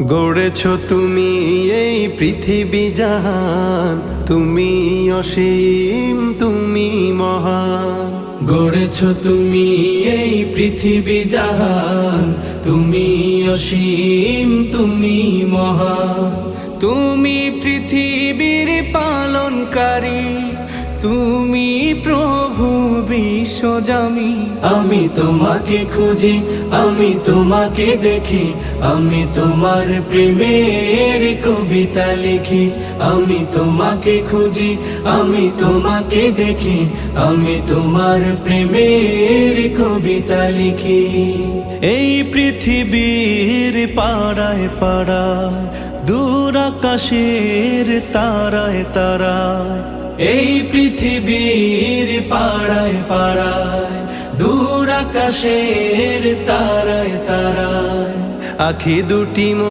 গড়েছ তুমি এই পৃথিবী জাহান, তুমি অসীম তুমি মহান। গড়েছ তুমি এই পৃথিবী জাহান, তুমি অসীম তুমি মহান। তুমি পৃথিবীর পালনকারী, তুমি প্রভু বিশ্বজামি। আমি তোমাকে খুঁজি, আমি তোমাকে দেখি, আমি তোমার প্রেমের কবিতা লিখি। আমি তোমাকে খুঁজি, আমি তোমাকে দেখি, আমি তোমার প্রেমের কবিতা লিখি। এই পৃথিবীর পাড়ায় পাড়ায়, দূর আকাশের তারায় তারায়, এই পৃথিবীর পাড়ায় পাড়ায়, দূর আকাশের তারায় তারায়, আখি দুটি